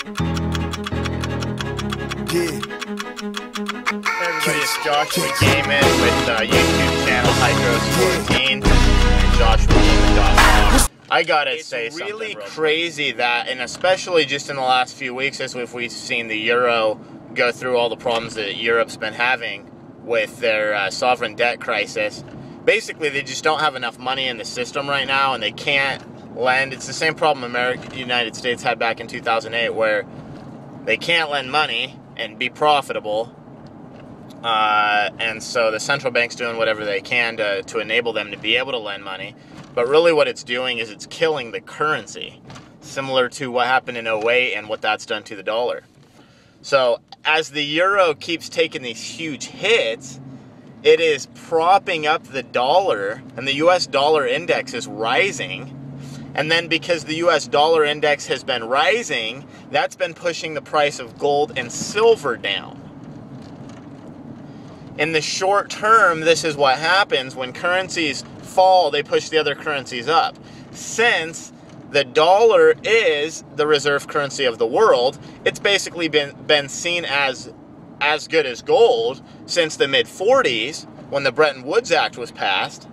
Yeah. Hey everybody, it's Joshua Gaming with YouTube channel Hydros14 and JoshuaGaming.com. I gotta say something really crazy that, and especially just in the last few weeks, as we've seen the euro go through all the problems that Europe's been having with their sovereign debt crisis. Basically, they just don't have enough money in the system right now, and they can't lend. It's the same problem the United States had back in 2008, where they can't lend money and be profitable, and so the central bank's doing whatever they can to enable them to be able to lend money. But really what it's doing is it's killing the currency, similar to what happened in 08 and what that's done to the dollar. So as the euro keeps taking these huge hits, it is propping up the dollar, and the US dollar index is rising. And then because the US dollar index has been rising, that's been pushing the price of gold and silver down. In the short term, this is what happens. When currencies fall, they push the other currencies up. Since the dollar is the reserve currency of the world, it's basically been seen as good as gold since the mid-40s, when the Bretton Woods Act was passed.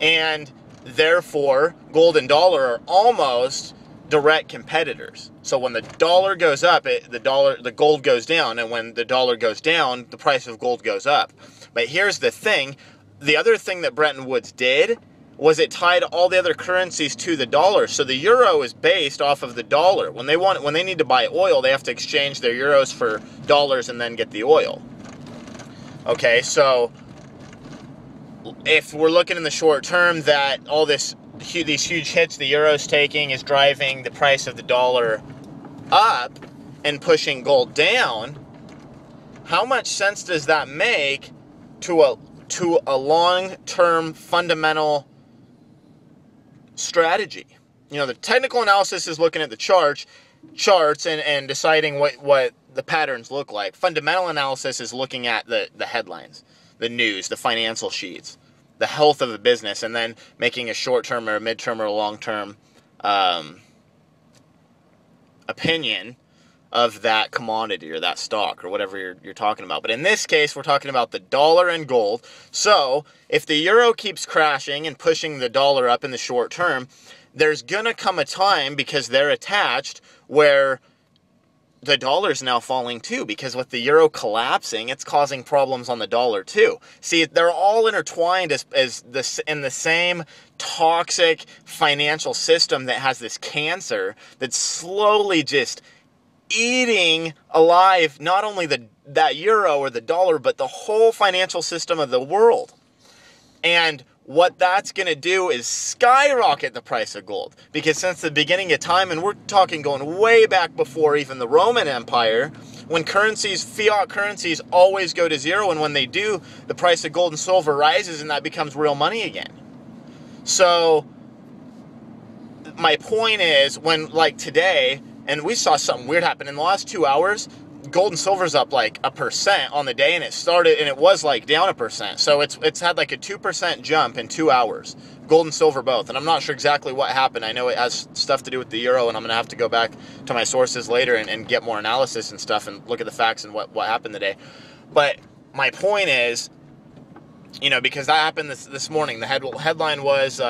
And therefore, gold and dollar are almost direct competitors. So when the dollar goes up, the gold goes down, and when the dollar goes down, the price of gold goes up. But here's the thing: the other thing that Bretton Woods did was it tied all the other currencies to the dollar. So the euro is based off of the dollar. When they need to buy oil, they have to exchange their euros for dollars and then get the oil. Okay, so if we're looking in the short term that all these huge hits the euro's taking is driving the price of the dollar up and pushing gold down, how much sense does that make to a long-term fundamental strategy? You know, the technical analysis is looking at the charts and deciding what the patterns look like. Fundamental analysis is looking at the headlines, the news, the financial sheets, the health of a business, and then making a short-term or a mid-term or a long-term opinion of that commodity or that stock or whatever you're talking about. But in this case, we're talking about the dollar and gold. So if the euro keeps crashing and pushing the dollar up in the short term, there's going to come a time, because they're attached, where the dollar's now falling too, because with the euro collapsing, it's causing problems on the dollar too. See, they're all intertwined in the same toxic financial system that has this cancer that's slowly just eating alive not only that euro or the dollar, but the whole financial system of the world. And what that's going to do is skyrocket the price of gold. Because since the beginning of time, and we're talking going way back before even the Roman Empire, when fiat currencies always go to zero, and when they do, the price of gold and silver rises, and that becomes real money again. So my point is, when, like today, and we saw something weird happen in the last 2 hours, gold and silver's up like 1% on the day, and it was like down 1%. So it's had like a 2% jump in 2 hours, gold and silver both. And I'm not sure exactly what happened. I know it has stuff to do with the euro, and I'm gonna have to go back to my sources later and get more analysis and stuff and look at the facts and what happened today. But my point is, you know, because that happened this morning. The headline was,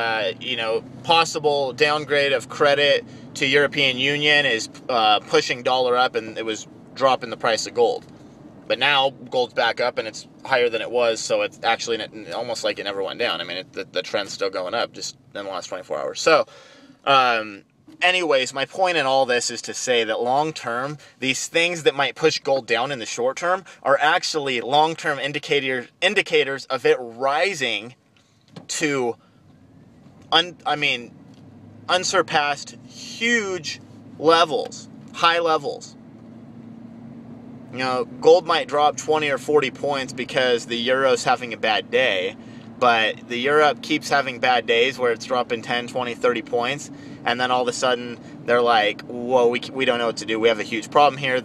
you know, possible downgrade of credit to European Union is pushing dollar up, and it was dropping the price of gold. But now gold's back up and it's higher than it was, so it's actually almost like it never went down. I mean, the trend's still going up just in the last 24 hours. So anyways, my point in all this is to say that long term, these things that might push gold down in the short term are actually long-term indicators of it rising to unsurpassed huge levels, high levels. You know, gold might drop 20 or 40 points because the euro's having a bad day, but the euro keeps having bad days where it's dropping 10, 20, 30 points, and then all of a sudden they're like, whoa, we don't know what to do. We have a huge problem here.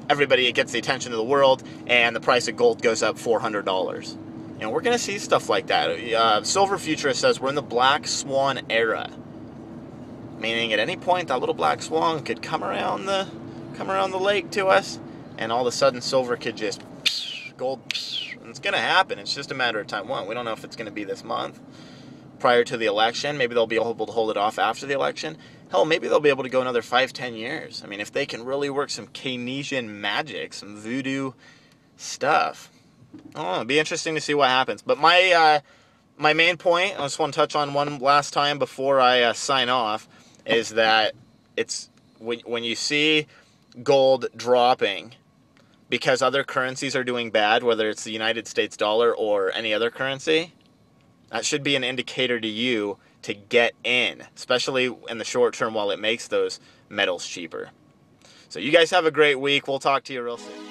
Everybody gets the attention of the world, and the price of gold goes up $400. You know, we're going to see stuff like that. Silver Futurist says we're in the Black Swan era. meaning at any point that little black swan could come around the lake to us, and all of a sudden silver could just gold. And it's gonna happen. It's just a matter of time. We don't know if it's gonna be this month, prior to the election. Maybe they'll be able to hold it off after the election. Hell, maybe they'll be able to go another 5-10 years. I mean, if they can really work some Keynesian magic, some voodoo stuff. I don't know. It'd be interesting to see what happens. But my main point, I just want to touch on one last time before I sign off, is that it's when you see gold dropping because other currencies are doing bad, whether it's the United States dollar or any other currency, that should be an indicator to you to get in, especially in the short term while it makes those metals cheaper. So you guys have a great week. We'll talk to you real soon.